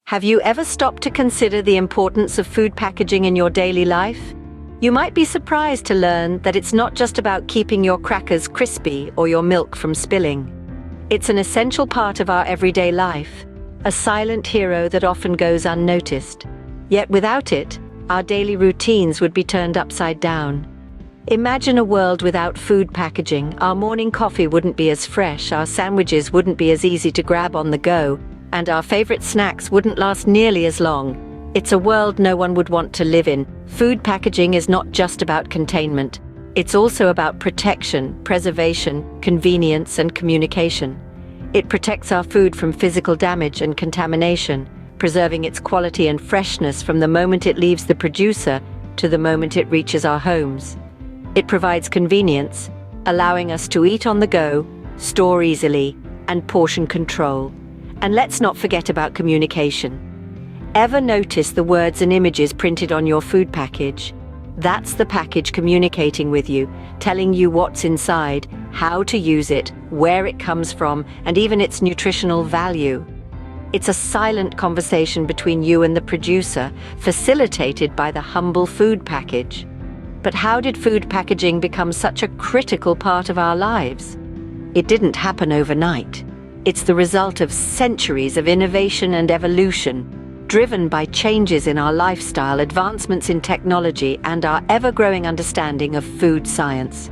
Have you ever stopped to consider the importance of food packaging in your daily life? You might be surprised to learn that it's not just about keeping your crackers crispy or your milk from spilling. It's an essential part of our everyday life, a silent hero that often goes unnoticed. Yet without it, our daily routines would be turned upside down. Imagine a world without food packaging. Our morning coffee wouldn't be as fresh, our sandwiches wouldn't be as easy to grab on the go, and our favorite snacks wouldn't last nearly as long. It's a world no one would want to live in. Food packaging is not just about containment. It's also about protection, preservation, convenience, and communication. It protects our food from physical damage and contamination, preserving its quality and freshness from the moment it leaves the producer to the moment it reaches our homes. It provides convenience, allowing us to eat on the go, store easily, and portion control. And let's not forget about communication. Ever notice the words and images printed on your food package? That's the package communicating with you, telling you what's inside, how to use it, where it comes from, and even its nutritional value. It's a silent conversation between you and the producer, facilitated by the humble food package. But how did food packaging become such a critical part of our lives? It didn't happen overnight. It's the result of centuries of innovation and evolution, driven by changes in our lifestyle, advancements in technology, and our ever-growing understanding of food science.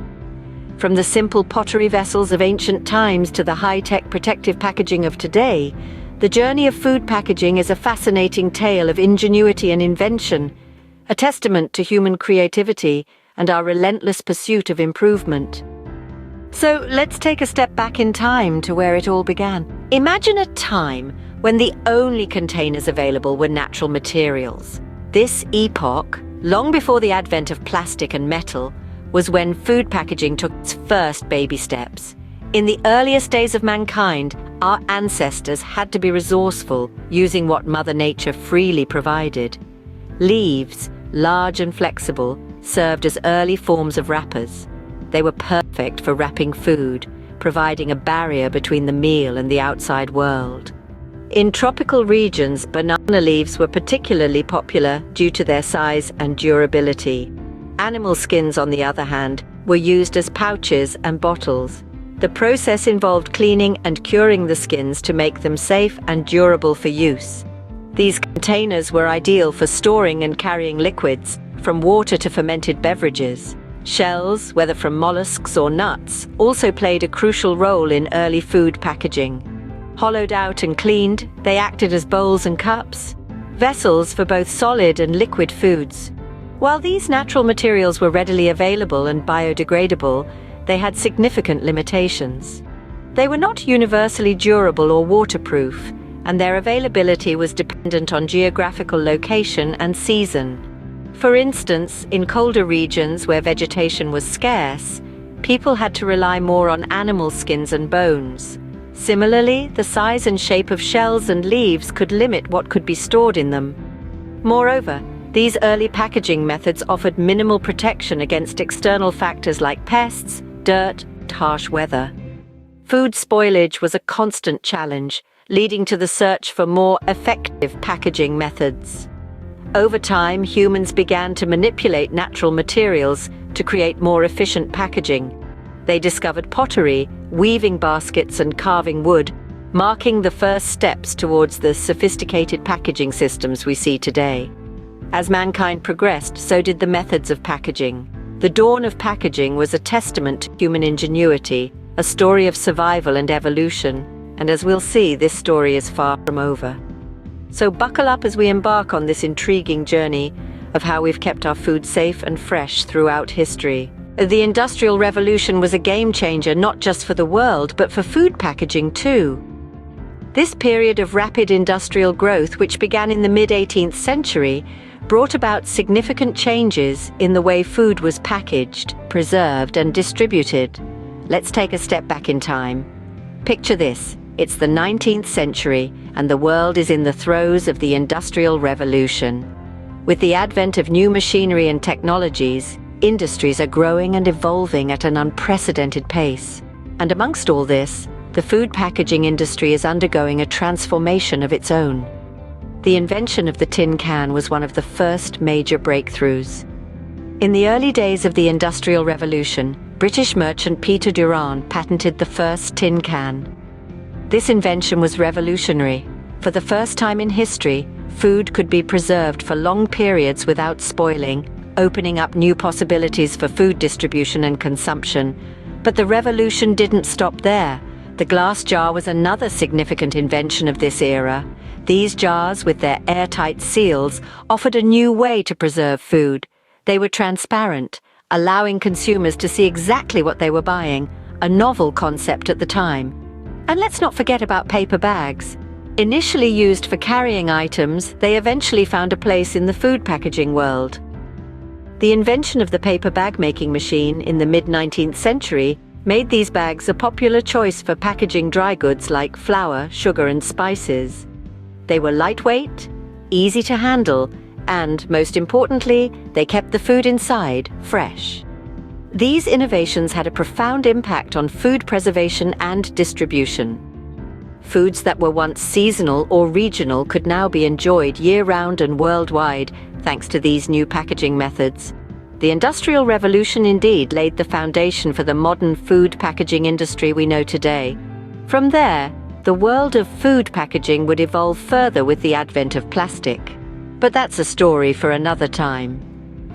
From the simple pottery vessels of ancient times to the high-tech protective packaging of today, the journey of food packaging is a fascinating tale of ingenuity and invention, a testament to human creativity and our relentless pursuit of improvement. So let's take a step back in time to where it all began. Imagine a time when the only containers available were natural materials. This epoch, long before the advent of plastic and metal, was when food packaging took its first baby steps. In the earliest days of mankind, our ancestors had to be resourceful, using what Mother Nature freely provided. Leaves, large and flexible, served as early forms of wrappers. They were perfect for wrapping food, providing a barrier between the meal and the outside world. In tropical regions, banana leaves were particularly popular due to their size and durability. Animal skins, on the other hand, were used as pouches and bottles. The process involved cleaning and curing the skins to make them safe and durable for use. These containers were ideal for storing and carrying liquids, from water to fermented beverages. Shells, whether from mollusks or nuts, also played a crucial role in early food packaging. Hollowed out and cleaned, they acted as bowls and cups, vessels for both solid and liquid foods. While these natural materials were readily available and biodegradable, they had significant limitations. They were not universally durable or waterproof, and their availability was dependent on geographical location and season. For instance, in colder regions where vegetation was scarce, people had to rely more on animal skins and bones. Similarly, the size and shape of shells and leaves could limit what could be stored in them. Moreover, these early packaging methods offered minimal protection against external factors like pests, dirt, and harsh weather. Food spoilage was a constant challenge, leading to the search for more effective packaging methods. Over time, humans began to manipulate natural materials to create more efficient packaging. They discovered pottery, weaving baskets, and carving wood, marking the first steps towards the sophisticated packaging systems we see today. As mankind progressed, so did the methods of packaging. The dawn of packaging was a testament to human ingenuity, a story of survival and evolution, and as we'll see, this story is far from over. So buckle up as we embark on this intriguing journey of how we've kept our food safe and fresh throughout history. The Industrial Revolution was a game changer not just for the world, but for food packaging too. This period of rapid industrial growth, which began in the mid-18th century, brought about significant changes in the way food was packaged, preserved, and distributed. Let's take a step back in time. Picture this. It's the 19th century, and the world is in the throes of the Industrial Revolution. With the advent of new machinery and technologies, industries are growing and evolving at an unprecedented pace. And amongst all this, the food packaging industry is undergoing a transformation of its own. The invention of the tin can was one of the first major breakthroughs. In the early days of the Industrial Revolution, British merchant Peter Durand patented the first tin can. This invention was revolutionary. For the first time in history, food could be preserved for long periods without spoiling, opening up new possibilities for food distribution and consumption. But the revolution didn't stop there. The glass jar was another significant invention of this era. These jars, with their airtight seals, offered a new way to preserve food. They were transparent, allowing consumers to see exactly what they were buying, a novel concept at the time. And let's not forget about paper bags. Initially used for carrying items, they eventually found a place in the food packaging world. The invention of the paper bag-making machine in the mid-19th century made these bags a popular choice for packaging dry goods like flour, sugar, and spices. They were lightweight, easy to handle, and, most importantly, they kept the food inside fresh. These innovations had a profound impact on food preservation and distribution. Foods that were once seasonal or regional could now be enjoyed year-round and worldwide, thanks to these new packaging methods. The Industrial Revolution indeed laid the foundation for the modern food packaging industry we know today. From there, the world of food packaging would evolve further with the advent of plastic. But that's a story for another time.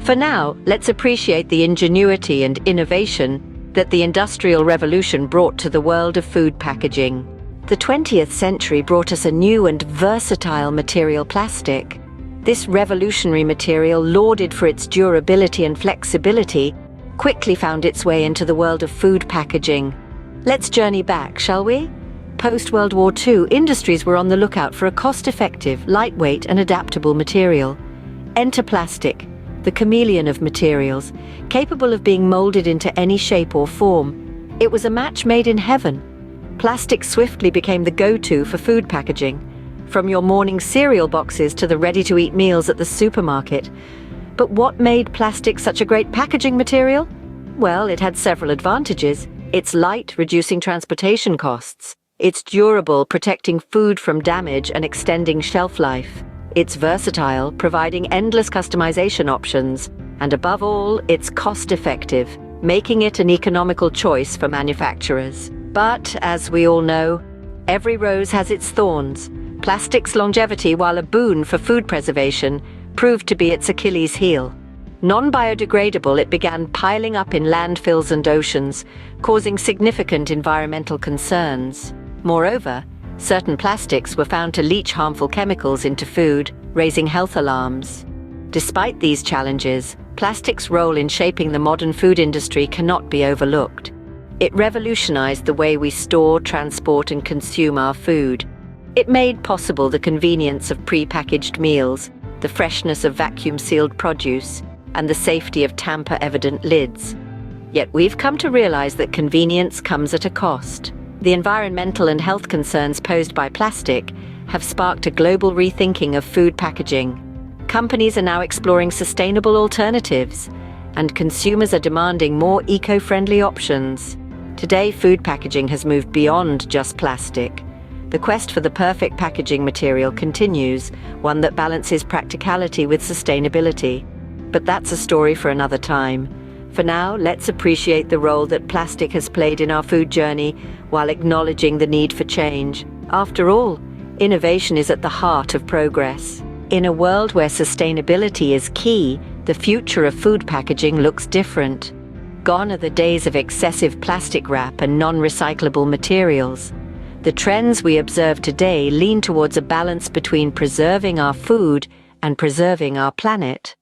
For now, let's appreciate the ingenuity and innovation that the Industrial Revolution brought to the world of food packaging. The 20th century brought us a new and versatile material, plastic. This revolutionary material, lauded for its durability and flexibility, quickly found its way into the world of food packaging. Let's journey back, shall we? Post-World War II, industries were on the lookout for a cost-effective, lightweight, and adaptable material. Enter plastic, the chameleon of materials, capable of being molded into any shape or form. It was a match made in heaven. Plastic swiftly became the go-to for food packaging, from your morning cereal boxes to the ready-to-eat meals at the supermarket. But what made plastic such a great packaging material? Well, it had several advantages. It's light, reducing transportation costs. It's durable, protecting food from damage and extending shelf life. It's versatile, providing endless customization options. And above all, it's cost-effective, making it an economical choice for manufacturers. But, as we all know, every rose has its thorns. Plastic's longevity, while a boon for food preservation, proved to be its Achilles heel. Non-biodegradable, it began piling up in landfills and oceans, causing significant environmental concerns. Moreover, certain plastics were found to leach harmful chemicals into food, raising health alarms. Despite these challenges, plastic's role in shaping the modern food industry cannot be overlooked. It revolutionized the way we store, transport, and consume our food. It made possible the convenience of pre-packaged meals, the freshness of vacuum-sealed produce, and the safety of tamper-evident lids. Yet we've come to realize that convenience comes at a cost. The environmental and health concerns posed by plastic have sparked a global rethinking of food packaging. Companies are now exploring sustainable alternatives, and consumers are demanding more eco-friendly options. Today, food packaging has moved beyond just plastic. The quest for the perfect packaging material continues, one that balances practicality with sustainability. But that's a story for another time. For now, let's appreciate the role that plastic has played in our food journey while acknowledging the need for change. After all, innovation is at the heart of progress. In a world where sustainability is key, the future of food packaging looks different. Gone are the days of excessive plastic wrap and non-recyclable materials. The trends we observe today lean towards a balance between preserving our food and preserving our planet.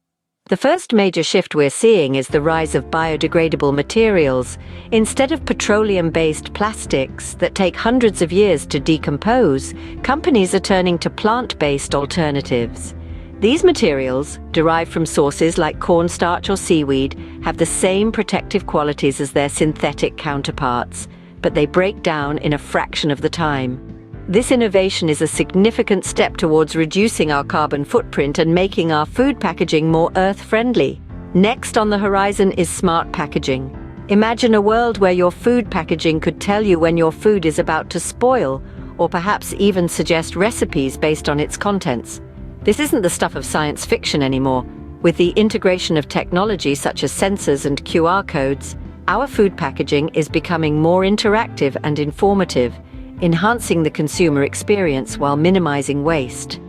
The first major shift we're seeing is the rise of biodegradable materials. Instead of petroleum-based plastics that take hundreds of years to decompose, companies are turning to plant-based alternatives. These materials, derived from sources like cornstarch or seaweed, have the same protective qualities as their synthetic counterparts, but they break down in a fraction of the time. This innovation is a significant step towards reducing our carbon footprint and making our food packaging more earth-friendly. Next on the horizon is smart packaging. Imagine a world where your food packaging could tell you when your food is about to spoil, or perhaps even suggest recipes based on its contents. This isn't the stuff of science fiction anymore. With the integration of technology such as sensors and QR codes, our food packaging is becoming more interactive and informative, enhancing the consumer experience while minimizing waste.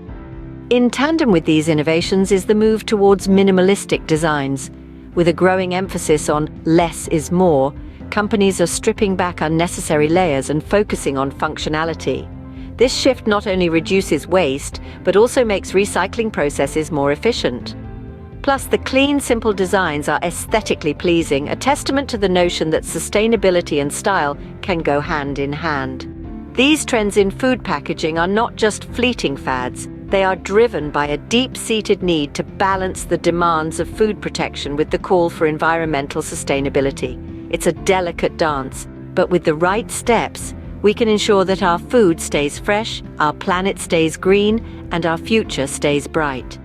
In tandem with these innovations is the move towards minimalistic designs. With a growing emphasis on less is more, companies are stripping back unnecessary layers and focusing on functionality. This shift not only reduces waste, but also makes recycling processes more efficient. Plus, the clean, simple designs are aesthetically pleasing, a testament to the notion that sustainability and style can go hand in hand. These trends in food packaging are not just fleeting fads. They are driven by a deep-seated need to balance the demands of food protection with the call for environmental sustainability. It's a delicate dance, but with the right steps, we can ensure that our food stays fresh, our planet stays green, and our future stays bright.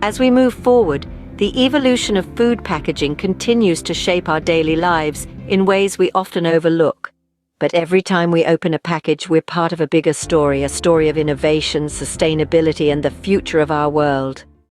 As we move forward, the evolution of food packaging continues to shape our daily lives in ways we often overlook. But every time we open a package, we're part of a bigger story, a story of innovation, sustainability, and the future of our world.